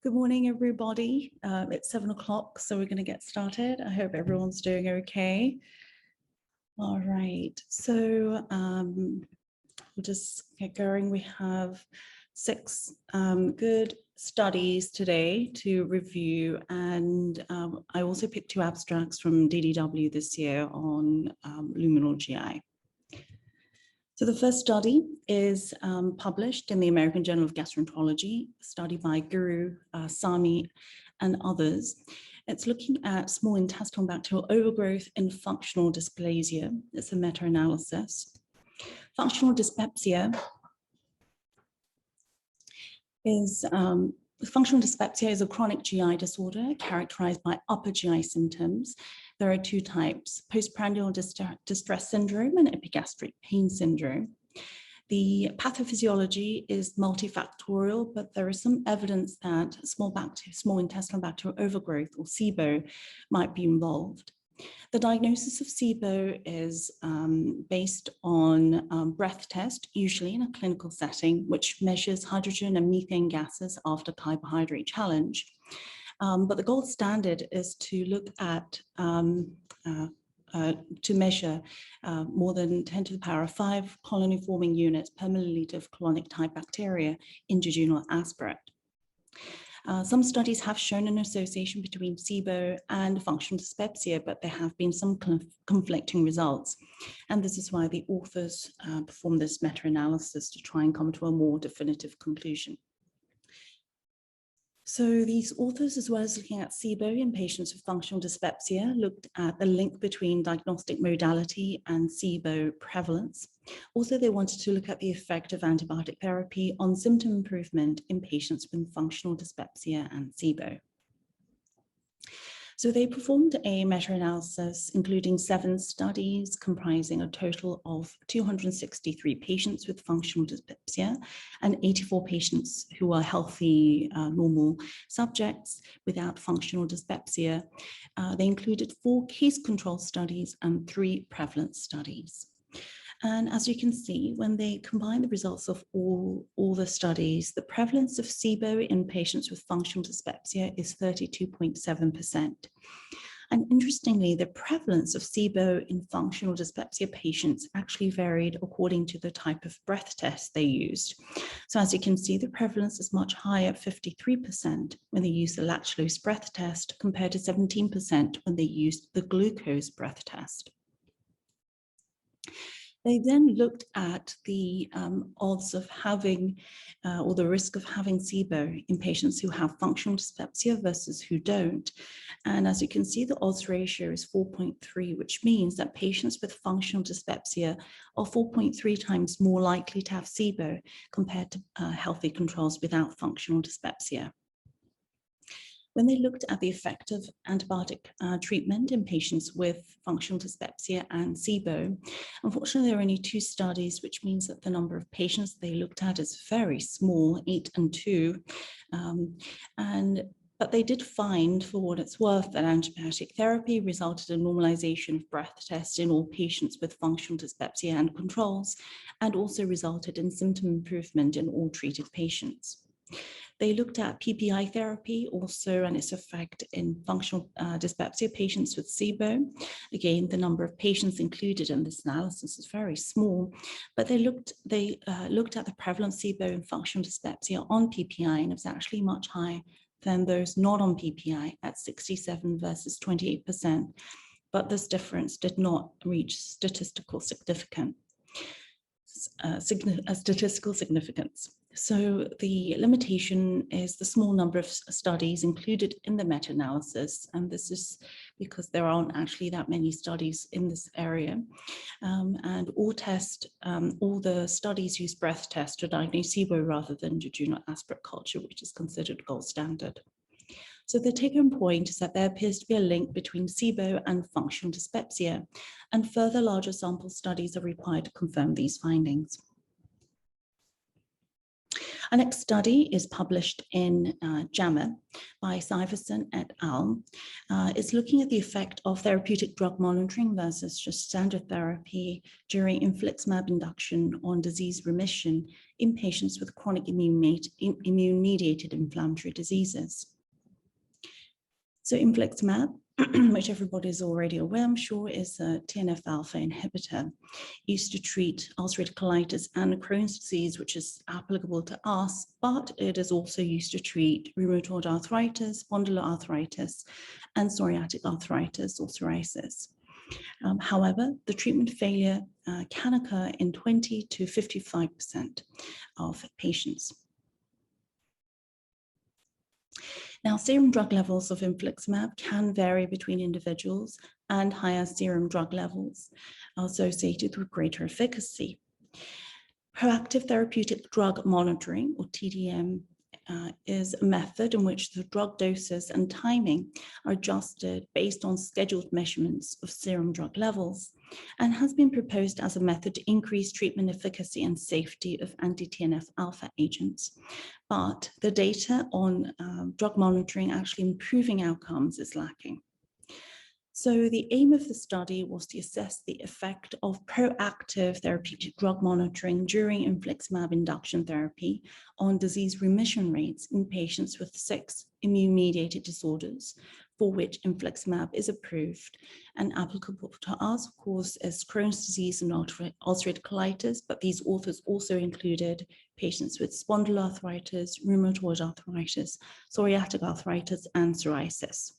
Good morning, everybody. It's 7 o'clock, so we're going to get started. I hope everyone's doing okay. All right, so we'll just get going. We have 6 good studies today to review, and I also picked 2 abstracts from DDW this year on luminal GI. So the first study is published in the American Journal of Gastroenterology, a study by Guru, Sami, and others. It's looking at small intestinal bacterial overgrowth in functional dysplasia. It's a meta-analysis. Functional dyspepsia is a chronic GI disorder characterized by upper GI symptoms. There are 2 types, postprandial distress syndrome and epigastric pain syndrome. The pathophysiology is multifactorial, but there is some evidence that small intestinal bacterial overgrowth, or SIBO, might be involved. The diagnosis of SIBO is based on breath test, usually in a clinical setting, which measures hydrogen and methane gases after carbohydrate challenge. But the gold standard is to look at, to measure more than 10 to the power of 5 colony-forming units per milliliter of colonic type bacteria in jejunal aspirate. Some studies have shown an association between SIBO and functional dyspepsia, but there have been some conflicting results. And this is why the authors performed this meta-analysis to try and come to a more definitive conclusion. So these authors, as well as looking at SIBO in patients with functional dyspepsia, looked at the link between diagnostic modality and SIBO prevalence. Also, they wanted to look at the effect of antibiotic therapy on symptom improvement in patients with functional dyspepsia and SIBO. So they performed a meta-analysis including 7 studies comprising a total of 263 patients with functional dyspepsia and 84 patients who are healthy, normal subjects without functional dyspepsia. They included 4 case control studies and 3 prevalence studies. And as you can see, when they combine the results of all the studies, the prevalence of SIBO in patients with functional dyspepsia is 32.7%. And interestingly, the prevalence of SIBO in functional dyspepsia patients actually varied according to the type of breath test they used. So as you can see, the prevalence is much higher at 53% when they used the lactulose breath test compared to 17% when they used the glucose breath test. They then looked at the odds of having, or the risk of having SIBO in patients who have functional dyspepsia versus who don't. And as you can see, the odds ratio is 4.3, which means that patients with functional dyspepsia are 4.3 times more likely to have SIBO compared to healthy controls without functional dyspepsia. When they looked at the effect of antibiotic treatment in patients with functional dyspepsia and SIBO, unfortunately, there are only 2 studies, which means that the number of patients they looked at is very small, 8 and 2. But they did find, for what it's worth, that antibiotic therapy resulted in normalization of breath tests in all patients with functional dyspepsia and controls, and also resulted in symptom improvement in all treated patients. They looked at PPI therapy also and its effect in functional dyspepsia patients with SIBO. Again, the number of patients included in this analysis is very small, but they looked at the prevalent SIBO in functional dyspepsia on PPI, and it was actually much higher than those not on PPI at 67 versus 28%. But this difference did not reach statistical significance. So the limitation is the small number of studies included in the meta-analysis, and this is because there aren't actually that many studies in this area. And all the studies use breath test to diagnose SIBO rather than jejunal aspirate culture, which is considered gold standard. So the take-home point is that there appears to be a link between SIBO and functional dyspepsia, and further larger sample studies are required to confirm these findings. Our next study is published in JAMA by Syverson et al. It's looking at the effect of therapeutic drug monitoring versus just standard therapy during infliximab induction on disease remission in patients with chronic immune-mediated inflammatory diseases. So infliximab, which everybody is already aware, I'm sure, is a TNF-alpha inhibitor, used to treat ulcerative colitis and Crohn's disease, which is applicable to us, but it is also used to treat rheumatoid arthritis, spondyloarthritis, and psoriatic arthritis or psoriasis. However, the treatment failure can occur in 20 to 55% of patients. Now, serum drug levels of infliximab can vary between individuals, and higher serum drug levels are associated with greater efficacy. Proactive therapeutic drug monitoring, or TDM, is a method in which the drug doses and timing are adjusted based on scheduled measurements of serum drug levels, and has been proposed as a method to increase treatment efficacy and safety of anti-TNF-alpha agents. But the data on drug monitoring actually improving outcomes is lacking. So the aim of the study was to assess the effect of proactive therapeutic drug monitoring during infliximab induction therapy on disease remission rates in patients with 6 immune-mediated disorders for which infliximab is approved and applicable to us, of course, as Crohn's disease and ulcerative colitis, but these authors also included patients with spondyloarthritis, rheumatoid arthritis, psoriatic arthritis, and psoriasis.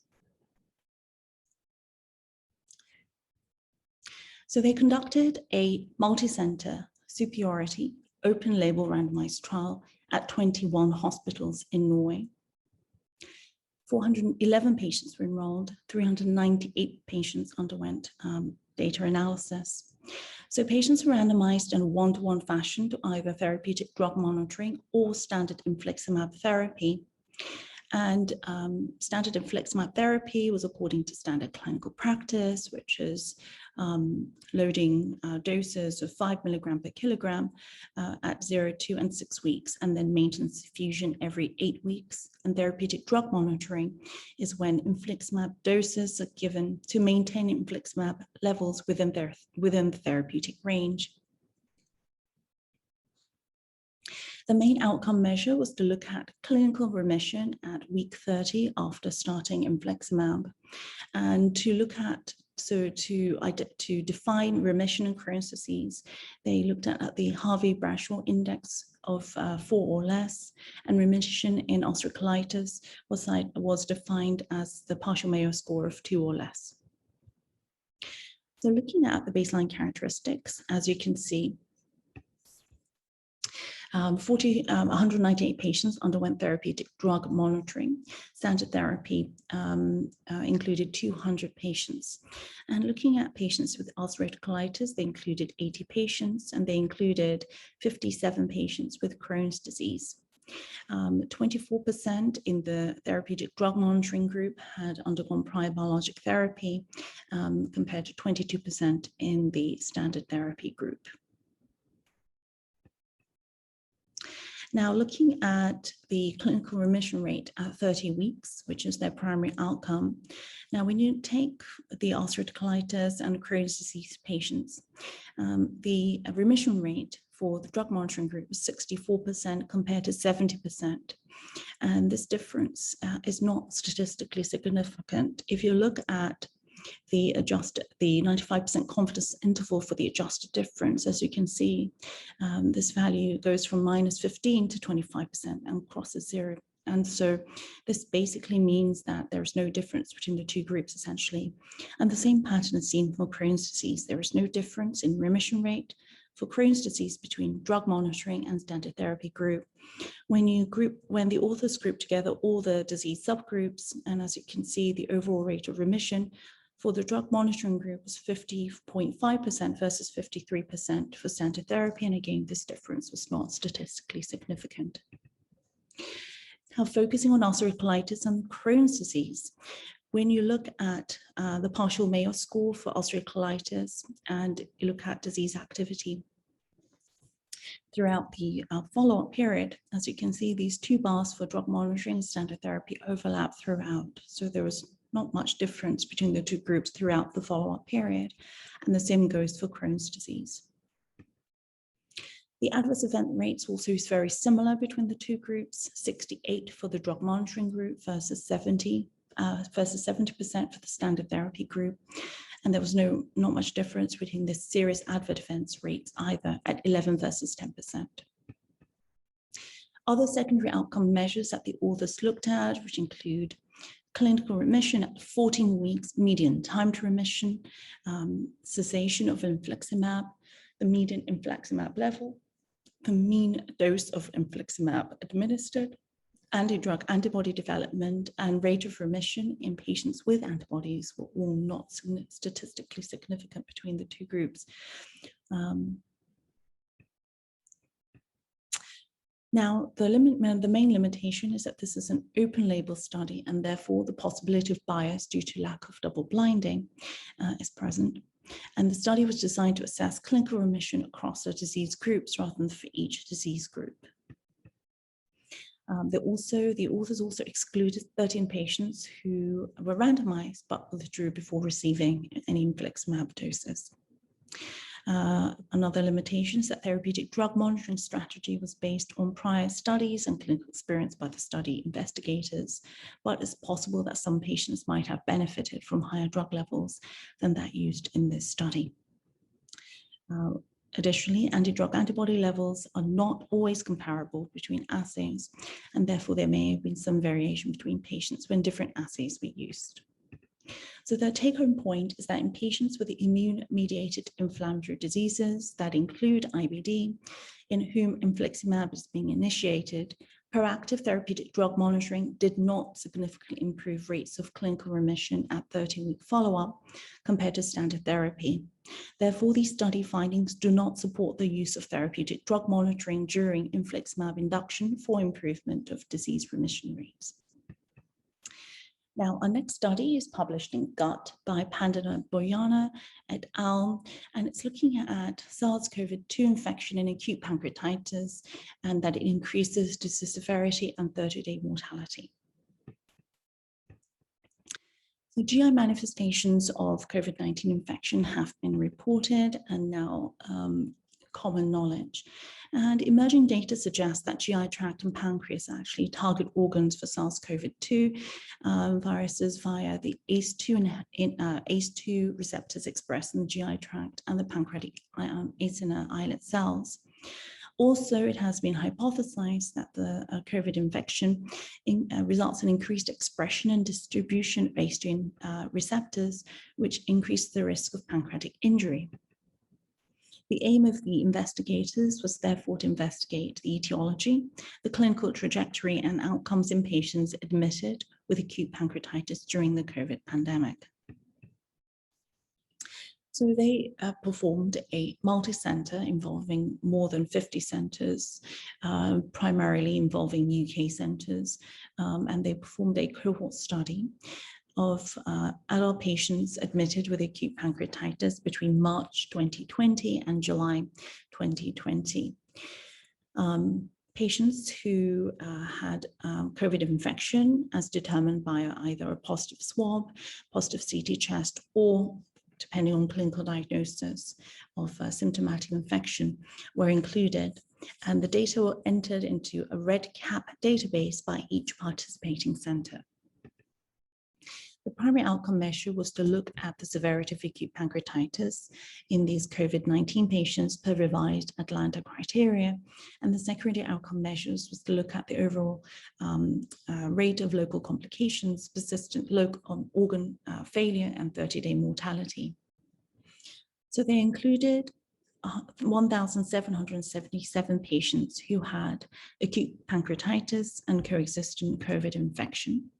So they conducted a multi-center superiority open label randomized trial at 21 hospitals in Norway. 411 patients were enrolled, 398 patients underwent data analysis. So patients were randomized in a one-to-one fashion to either therapeutic drug monitoring or standard infliximab therapy. And standard infliximab therapy was according to standard clinical practice, which is loading doses of 5 milligram per kilogram at 0, 2, and 6 weeks, and then maintenance infusion every 8 weeks. And therapeutic drug monitoring is when infliximab doses are given to maintain infliximab levels within the therapeutic range. The main outcome measure was to look at clinical remission at week 30 after starting infliximab, and to look at, so to define remission in Crohn's disease, they looked at the Harvey-Brashaw index of 4 or less, and remission in ulcerative colitis was defined as the partial Mayo score of 2 or less. So looking at the baseline characteristics, as you can see, 198 patients underwent therapeutic drug monitoring. Standard therapy included 200 patients. And looking at patients with ulcerative colitis, they included 80 patients, and they included 57 patients with Crohn's disease. 24% in the therapeutic drug monitoring group had undergone prior biologic therapy, compared to 22% in the standard therapy group. Now, looking at the clinical remission rate at 30 weeks, which is their primary outcome. Now, when you take the ulcerative colitis and Crohn's disease patients, the remission rate for the drug monitoring group was 64% compared to 70%. And this difference is not statistically significant. If you look at the 95% confidence interval for the adjusted difference, as you can see, this value goes from -15 to 25% and crosses 0. And so this basically means that there's no difference between the two groups, essentially. And the same pattern is seen for Crohn's disease. There is no difference in remission rate for Crohn's disease between drug monitoring and standard therapy group. When the authors group together all the disease subgroups, and as you can see, the overall rate of remission for the drug monitoring group was 50.5% versus 53% for standard therapy. And again, this difference was not statistically significant. Now, focusing on ulcerative colitis and Crohn's disease, when you look at the partial Mayo score for ulcerative colitis and you look at disease activity, Throughout the follow-up period, as you can see, these two bars for drug monitoring and standard therapy overlap throughout. So there was not much difference between the two groups throughout the follow-up period. And the same goes for Crohn's disease. The adverse event rates also is very similar between the two groups, 68 for the drug monitoring group versus 70% for the standard therapy group. And there was not much difference between the serious adverse events rates either at 11 versus 10%. Other secondary outcome measures that the authors looked at, which include clinical remission at 14 weeks, median time to remission, cessation of infliximab, the median infliximab level, the mean dose of infliximab administered, anti-drug antibody development, and rate of remission in patients with antibodies were all not statistically significant between the two groups. Now, the main limitation is that this is an open label study, and therefore the possibility of bias due to lack of double blinding is present. And the study was designed to assess clinical remission across the disease groups rather than for each disease group. The authors also excluded 13 patients who were randomized but withdrew before receiving any infliximab doses. Another limitation is that therapeutic drug monitoring strategy was based on prior studies and clinical experience by the study investigators, but it's possible that some patients might have benefited from higher drug levels than that used in this study. Additionally, anti-drug antibody levels are not always comparable between assays, and therefore there may have been some variation between patients when different assays were used. So the take-home point is that in patients with immune-mediated inflammatory diseases that include IBD, in whom infliximab is being initiated, proactive therapeutic drug monitoring did not significantly improve rates of clinical remission at 13-week follow-up compared to standard therapy. Therefore, these study findings do not support the use of therapeutic drug monitoring during infliximab induction for improvement of disease remission rates. Now, our next study is published in Gut by Pandana Boyana et al., and it's looking at SARS-CoV-2 infection in acute pancreatitis, and that it increases disease severity and 30-day mortality. The GI manifestations of COVID-19 infection have been reported and now common knowledge. And emerging data suggests that GI tract and pancreas actually target organs for SARS-CoV-2 viruses via the ACE2 receptors expressed in the GI tract and the pancreatic acinar islet cells. Also, it has been hypothesized that the COVID infection results in increased expression and distribution of ACE2 receptors, which increase the risk of pancreatic injury. The aim of the investigators was therefore to investigate the etiology, the clinical trajectory, and outcomes in patients admitted with acute pancreatitis during the COVID pandemic. So they performed a multi-center involving more than 50 centers, primarily involving UK centers, and they performed a cohort study of adult patients admitted with acute pancreatitis between March 2020 and July 2020. Patients who had COVID infection as determined by either a positive swab, positive CT chest, or depending on clinical diagnosis of symptomatic infection were included, and the data were entered into a REDCap database by each participating center. The primary outcome measure was to look at the severity of acute pancreatitis in these COVID-19 patients per revised Atlanta criteria. And the secondary outcome measures was to look at the overall rate of local complications, persistent local organ failure, and 30-day mortality. So they included 1,777 patients who had acute pancreatitis and coexistent COVID infection.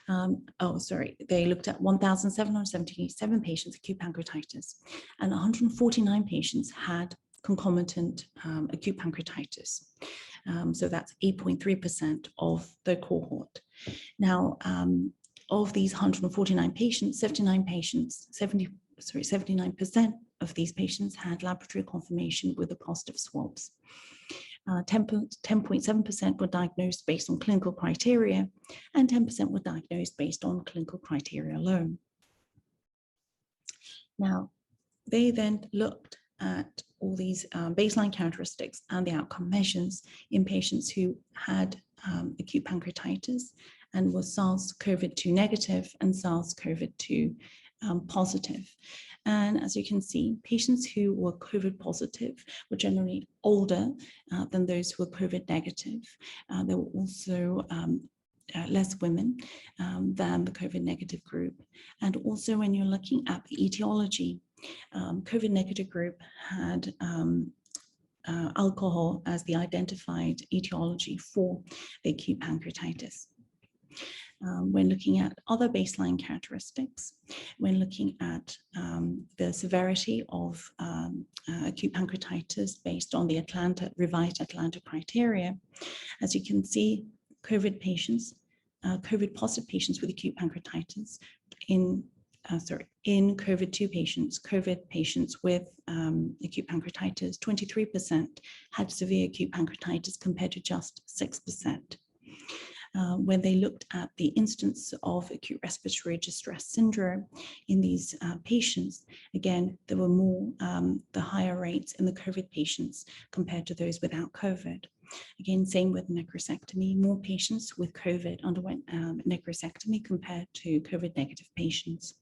They looked at 1,777 patients with acute pancreatitis, and 149 patients had concomitant acute pancreatitis. So that's 8.3% of the cohort. Now, of these 149 patients, 79% of these patients had laboratory confirmation with the positive swabs. 10.7% were diagnosed based on clinical criteria, and 10% were diagnosed based on clinical criteria alone. Now, they then looked at all these baseline characteristics and the outcome measures in patients who had acute pancreatitis and were SARS-CoV-2 negative and SARS-CoV-2 positive. And as you can see, patients who were COVID positive were generally older than those who were COVID negative. There were also less women than the COVID negative group. And also when you're looking at the etiology, COVID negative group had alcohol as the identified etiology for the acute pancreatitis. When looking at other baseline characteristics, when looking at the severity of acute pancreatitis based on the revised Atlanta criteria, as you can see, COVID patients, COVID positive patients with acute pancreatitis in COVID-2 patients, COVID patients with acute pancreatitis, 23% had severe acute pancreatitis compared to just 6%. When they looked at the instance of acute respiratory distress syndrome in these patients, again, there were more, the higher rates in the COVID patients compared to those without COVID. Again, same with necrosectomy, more patients with COVID underwent necrosectomy compared to COVID negative patients.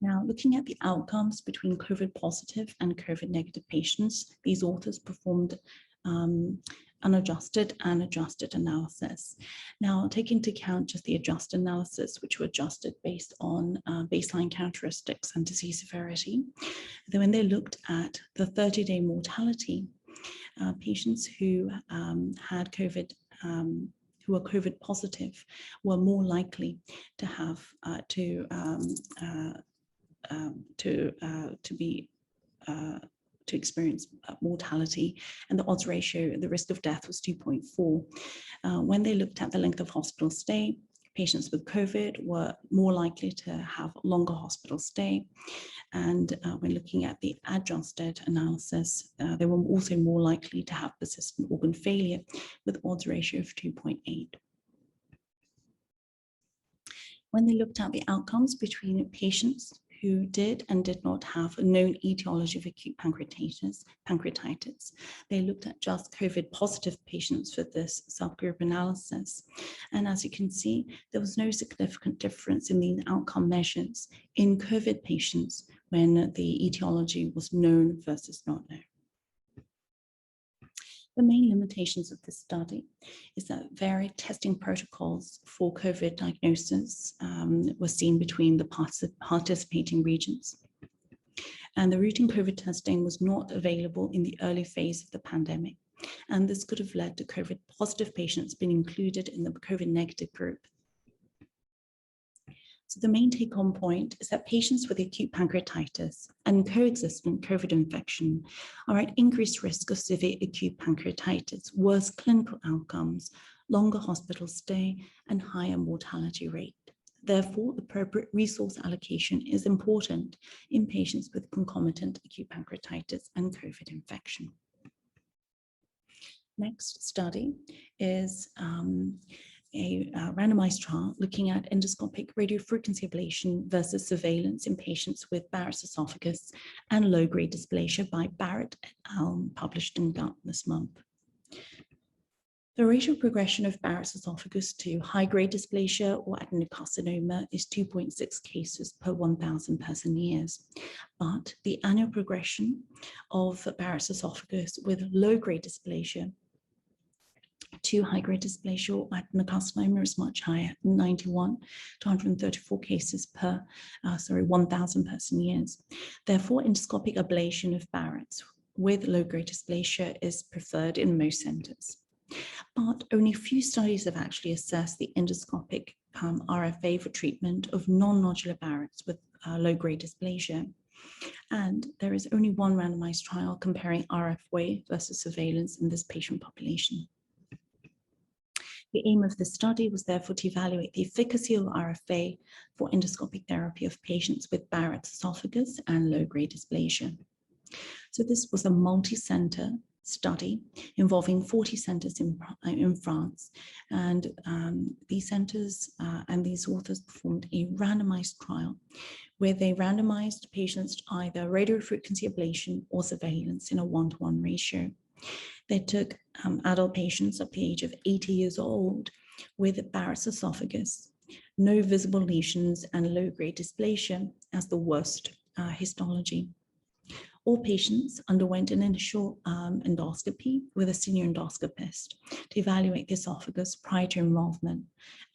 Now, looking at the outcomes between COVID positive and COVID negative patients, these authors performed unadjusted and adjusted analysis. Now, take into account just the adjusted analysis, which were adjusted based on baseline characteristics and disease severity. Then when they looked at the 30-day mortality, patients who had COVID, who were COVID positive, were more likely to have to experience mortality, and the odds ratio, the risk of death was 2.4. When they looked at the length of hospital stay, patients with COVID were more likely to have longer hospital stay. And when looking at the adjusted analysis, they were also more likely to have persistent organ failure with odds ratio of 2.8. When they looked at the outcomes between patients who did and did not have a known etiology of acute pancreatitis. They looked at just COVID positive patients for this subgroup analysis. And as you can see, there was no significant difference in the outcome measures in COVID patients when the etiology was known versus not known. The main limitations of this study is that varied testing protocols for COVID diagnosis were seen between the participating regions. And the routine COVID testing was not available in the early phase of the pandemic. And this could have led to COVID positive patients being included in the COVID negative group. So the main take-home point is that patients with acute pancreatitis and coexistent COVID infection are at increased risk of severe acute pancreatitis, worse clinical outcomes, longer hospital stay, and higher mortality rate. Therefore, appropriate resource allocation is important in patients with concomitant acute pancreatitis and COVID infection. Next study is a randomized trial looking at endoscopic radiofrequency ablation versus surveillance in patients with Barrett's esophagus and low-grade dysplasia by Barrett et al., published in Gut this month. The rate of progression of Barrett's esophagus to high-grade dysplasia or adenocarcinoma is 2.6 cases per 1,000 person years. But the annual progression of Barrett's esophagus with low-grade dysplasia to high-grade dysplasia or adenocarcinoma is much higher, 91 to 134 cases per 1,000 person years. Therefore, endoscopic ablation of Barrett's with low-grade dysplasia is preferred in most centers. But only a few studies have actually assessed the endoscopic RFA for treatment of non-nodular Barrett's with low-grade dysplasia. And there is only one randomized trial comparing RFA versus surveillance in this patient population. The aim of the study was therefore to evaluate the efficacy of RFA for endoscopic therapy of patients with Barrett's esophagus and low-grade dysplasia. So this was a multi-center, study involving 40 centers in France. And these centers and these authors performed a randomized trial where they randomized patients to either radiofrequency ablation or surveillance in a 1-to-1 ratio. They took adult patients up to the age of 80 years old with Barrett's esophagus, no visible lesions, and low-grade dysplasia as the worst histology. All patients underwent an initial endoscopy with a senior endoscopist to evaluate the esophagus prior to involvement,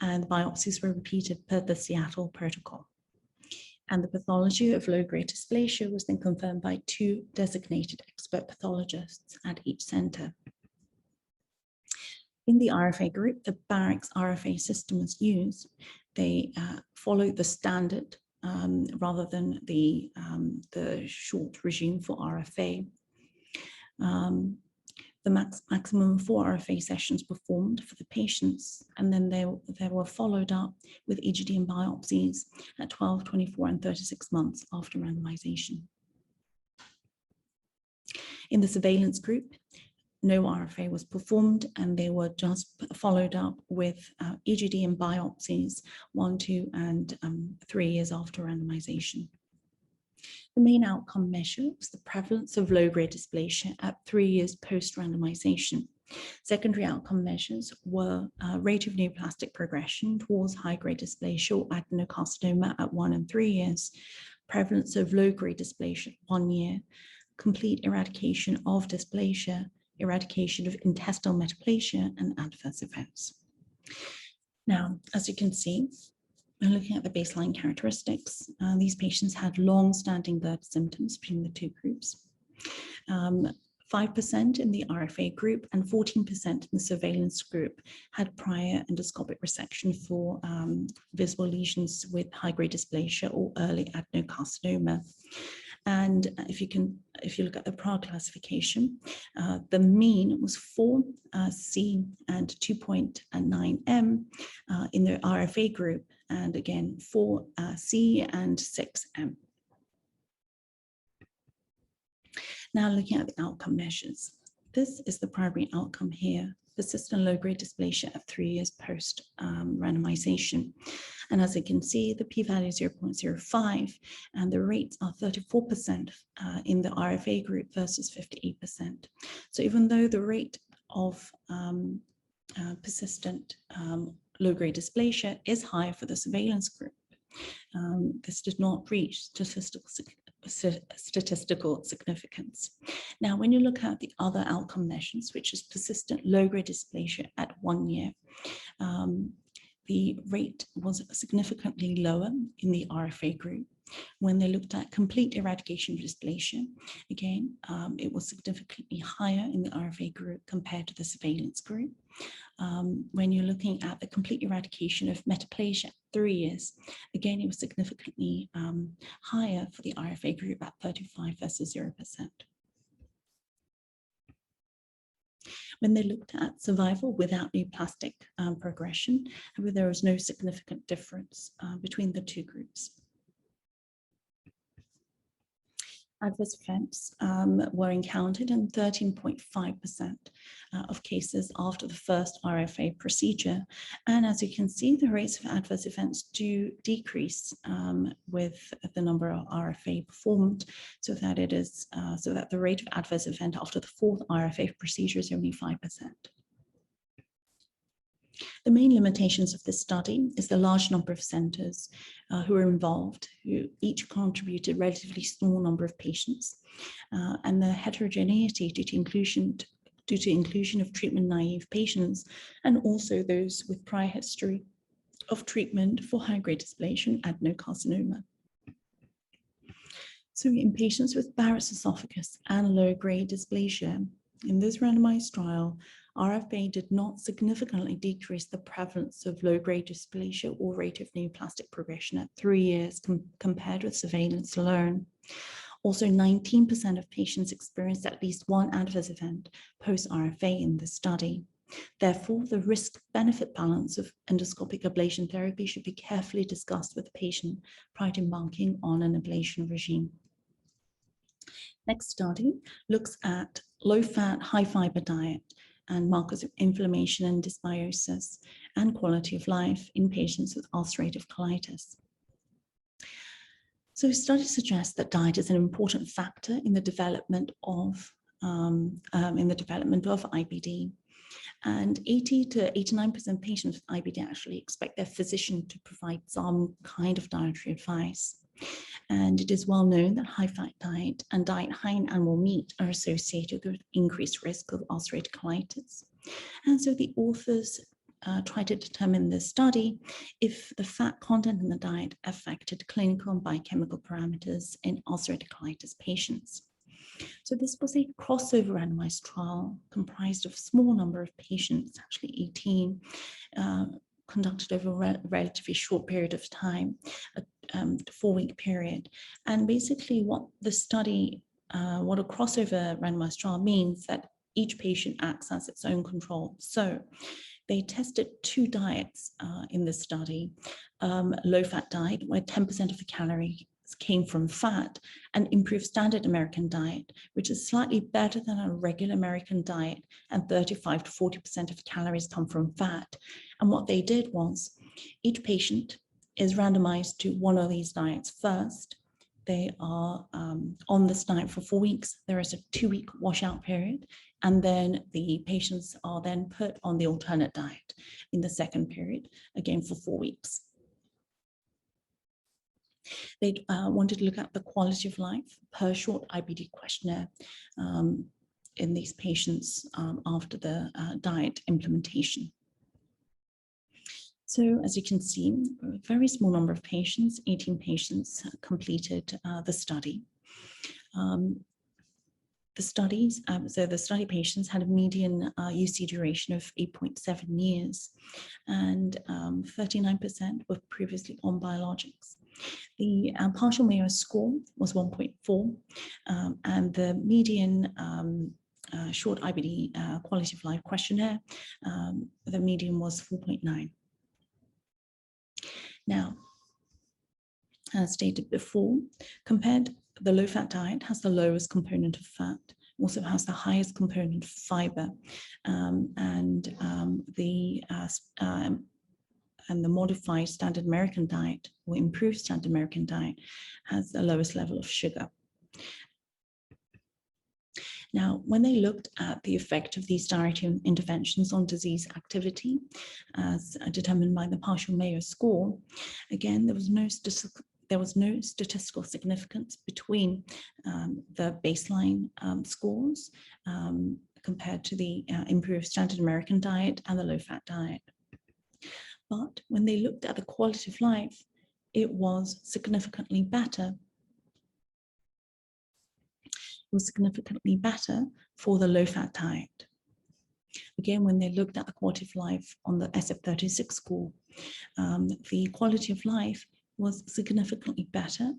and biopsies were repeated per the Seattle protocol. And the pathology of low-grade dysplasia was then confirmed by 2 designated expert pathologists at each center. In the RFA group, the Barrett's RFA system was used. They followed the standard rather than the short regime for RFA. The maximum 4 RFA sessions performed for the patients, and then they were followed up with EGD and biopsies at 12, 24, and 36 months after randomization. In the surveillance group, no RFA was performed, and they were just followed up with EGD and biopsies 1, 2, and 3 years after randomization. The main outcome measure was the prevalence of low-grade dysplasia at 3 years post-randomization. Secondary outcome measures were rate of neoplastic progression towards high-grade dysplasia or adenocarcinoma at 1 and 3 years, prevalence of low-grade dysplasia at 1 year, complete eradication of dysplasia, eradication of intestinal metaplasia, and adverse events. Now, as you can see, when looking at the baseline characteristics, these patients had long-standing GERD symptoms between the 2 groups. 5% in the RFA group and 14% in the surveillance group had prior endoscopic resection for visible lesions with high-grade dysplasia or early adenocarcinoma. And if you look at the prior classification, the mean was 4C and 2.9 M in the RFA group, and again 4C and 6 M. Now looking at the outcome measures. This is the primary outcome here, persistent low-grade dysplasia at 3 years post randomization. And as you can see, the p-value is 0.05, and the rates are 34% in the RFA group versus 58%. So even though the rate of persistent low-grade dysplasia is high for the surveillance group, this did not reach statistical significance. Now, when you look at the other outcome measures, which is persistent low-grade dysplasia at 1 year, the rate was significantly lower in the RFA group. When they looked at complete eradication of dysplasia, again, it was significantly higher in the RFA group compared to the surveillance group. When you're looking at the complete eradication of metaplasia at 3 years, again, it was significantly higher for the RFA group at 35 versus 0%. When they looked at survival without neoplastic progression, there was no significant difference between the 2 groups. Adverse events were encountered in 13.5% of cases after the first RFA procedure. And as you can see, the rates of adverse events do decrease with the number of RFA performed, so that the rate of adverse event after the 4th RFA procedure is only 5%. The main limitations of this study is the large number of centers who were involved, who each contributed a relatively small number of patients, and the heterogeneity due to inclusion of treatment-naive patients, and also those with prior history of treatment for high-grade dysplasia and adenocarcinoma. So in patients with Barrett's esophagus and low-grade dysplasia, in this randomized trial, RFA did not significantly decrease the prevalence of low-grade dysplasia or rate of neoplastic progression at 3 years compared with surveillance alone. Also, 19% of patients experienced at least one adverse event post-RFA in the study. Therefore, the risk-benefit balance of endoscopic ablation therapy should be carefully discussed with the patient prior to embarking on an ablation regime. Next study looks at low-fat, high-fiber diet, and markers of inflammation and dysbiosis, and quality of life in patients with ulcerative colitis. So studies suggest that diet is an important factor in the development of IBD. And 80 to 89% of patients with IBD actually expect their physician to provide some kind of dietary advice. And it is well known that high-fat diet and diet high in animal meat are associated with increased risk of ulcerative colitis. And so the authors tried to determine in this study if the fat content in the diet affected clinical and biochemical parameters in ulcerative colitis patients. So this was a crossover randomized trial comprised of a small number of patients, actually 18, conducted over a relatively short period of time, a 4-week period. And basically what the study, what a crossover randomized trial means, that each patient acts as its own control. So they tested 2 diets in this study, low-fat diet, where 10% of the calories came from fat, and improved standard American diet, which is slightly better than a regular American diet, and 35 to 40% of calories come from fat. And what they did was, each patient is randomized to one of these diets first. They are on this diet for 4 weeks. There is a 2-week washout period, and then the patients are then put on the alternate diet in the second period, again for 4 weeks. They wanted to look at the quality of life per short IBD questionnaire in these patients after the diet implementation. So as you can see, a very small number of patients, 18 patients completed the study. The study patients had a median UC duration of 8.7 years, and 39% were previously on biologics. The partial Mayo score was 1.4, and the median short IBD quality of life questionnaire, the median was 4.9. Now, as stated before, the low-fat diet has the lowest component of fat, also has the highest component of fiber, and the modified standard American diet, or improved standard American diet, has the lowest level of sugar. Now, when they looked at the effect of these dietary interventions on disease activity, as determined by the partial Mayo score, again, there was no statistical significance between the baseline scores compared to the improved standard American diet and the low-fat diet. But when they looked at the quality of life, it was significantly better. It was significantly better for the low-fat diet. Again, when they looked at the quality of life on the SF36 score, the quality of life was significantly better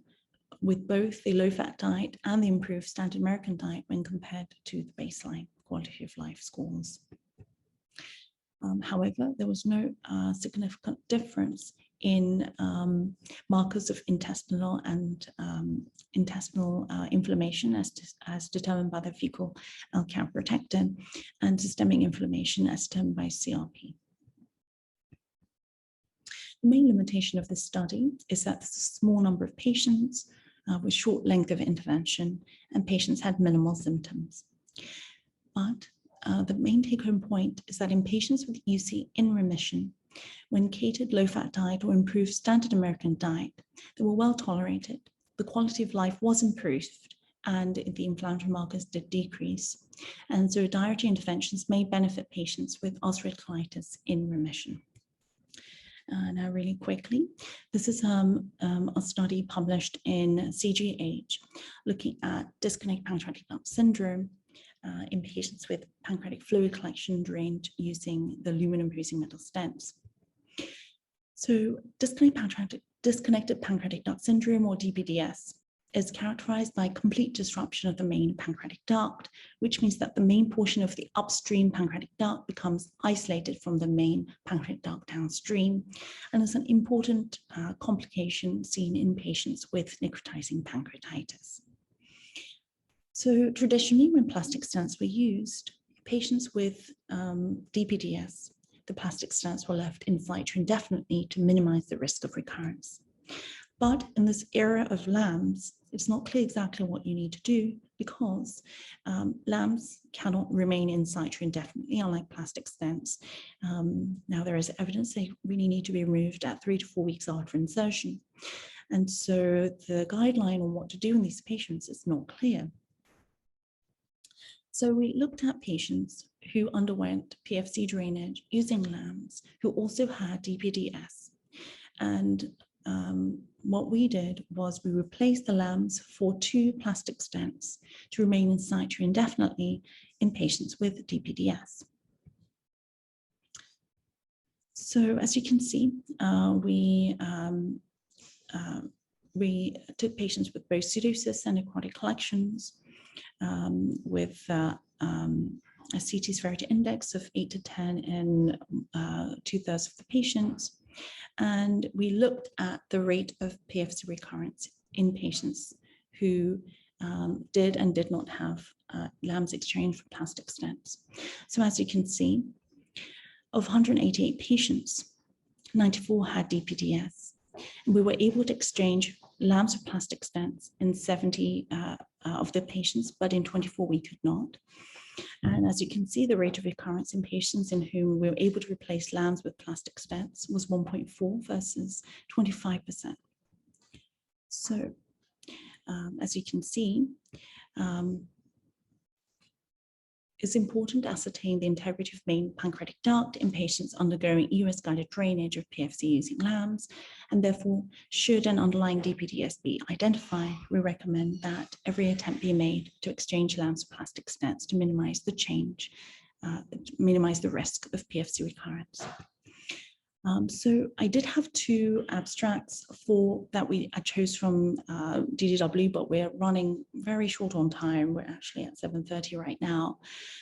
with both the low-fat diet and the improved standard American diet when compared to the baseline quality of life scores. However, there was no significant difference in markers of intestinal inflammation as determined by the fecal calprotectin, and systemic inflammation as determined by CRP. The main limitation of this study is that there's a small number of patients with short length of intervention, and patients had minimal symptoms. But the main take-home point is that in patients with UC in remission, when catered low-fat diet or improved standard American diet, they were well tolerated, the quality of life was improved, and the inflammatory markers did decrease. And so dietary interventions may benefit patients with ulcerative colitis in remission. Now really quickly, this is a study published in CGH looking at disconnected pancreatic duct syndrome in patients with pancreatic fluid collection drained using the lumen-imposing metal stents. So disconnected pancreatic duct syndrome, or DPDS, is characterized by complete disruption of the main pancreatic duct, which means that the main portion of the upstream pancreatic duct becomes isolated from the main pancreatic duct downstream, and is an important complication seen in patients with necrotizing pancreatitis. So traditionally, when plastic stents were used, patients with DPDS, the plastic stents were left in situ indefinitely to minimize the risk of recurrence. But in this era of LAMS, it's not clear exactly what you need to do because LAMS cannot remain in situ indefinitely, unlike plastic stents. Now there is evidence they really need to be removed at 3 to 4 weeks after insertion. And so the guideline on what to do in these patients is not clear. So we looked at patients who underwent PFC drainage using LAMS, who also had DPDS. And what we did was we replaced the LAMS for 2 plastic stents to remain in situ indefinitely in patients with DPDS. So as you can see, we took patients with both pseudocysts and necrotic collections with a CT severity index of 8 to 10 in 2/3 of the patients. And we looked at the rate of PFC recurrence in patients who did and did not have LAMS exchange for plastic stents. So as you can see, of 188 patients, 94 had DPDS. And we were able to exchange LAMS for plastic stents in 70 of the patients, but in 24 we could not. And as you can see, the rate of recurrence in patients in whom we were able to replace LAMS with plastic stents was 1.4 versus 25%. So as you can see, it's important to ascertain the integrity of main pancreatic duct in patients undergoing EUS-guided drainage of PFC using LAMS, and therefore, should an underlying DPDS be identified, we recommend that every attempt be made to exchange LAMS for plastic stents to minimize the change, minimize the risk of PFC recurrence. So I did have 2 abstracts that I chose from DDW, but we're running very short on time. We're actually at 7:30 right now.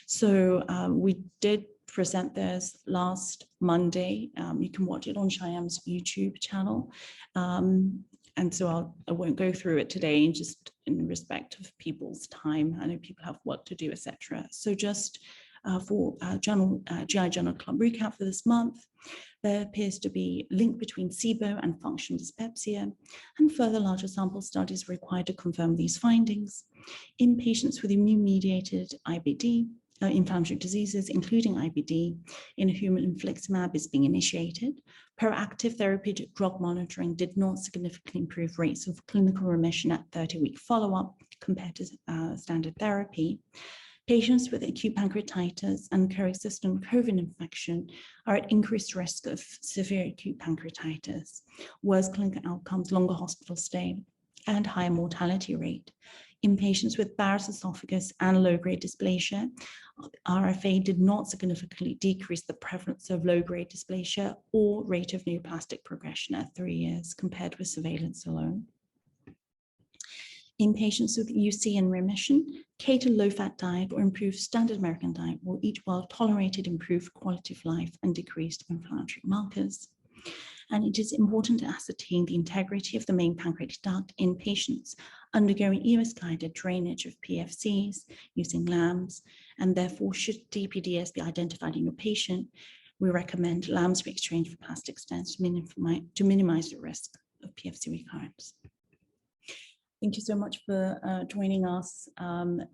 So we did present this last Monday. You can watch it on Shyam's YouTube channel. And so I won't go through it today, just in respect of people's time. I know people have work to do, etc. So just for GI Journal Club recap for this month, there appears to be a link between SIBO and functional dyspepsia, and further larger sample studies required to confirm these findings. In patients with immune-mediated IBD, inflammatory diseases, including IBD, in whom infliximab is being initiated, proactive therapeutic drug monitoring did not significantly improve rates of clinical remission at 30-week follow-up compared to standard therapy. Patients with acute pancreatitis and coexistent COVID infection are at increased risk of severe acute pancreatitis, worse clinical outcomes, longer hospital stay, and higher mortality rate. In patients with Barrett's esophagus and low-grade dysplasia, RFA did not significantly decrease the prevalence of low-grade dysplasia or rate of neoplastic progression at 3 years compared with surveillance alone. In patients with UC and remission, keto low-fat diet or improved standard American diet will each well-tolerated, improved quality of life and decreased inflammatory markers. And it is important to ascertain the integrity of the main pancreatic duct in patients undergoing EUS-guided drainage of PFCs using LAMS, and therefore should DPDS be identified in your patient, we recommend LAMS be exchanged for plastic stents to minimize the risk of PFC recurrence. Thank you so much for joining us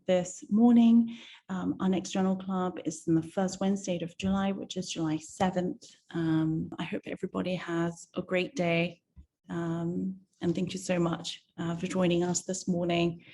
this morning. Our next journal club is on the first Wednesday of July, which is July 7th. I hope everybody has a great day. And thank you so much for joining us this morning.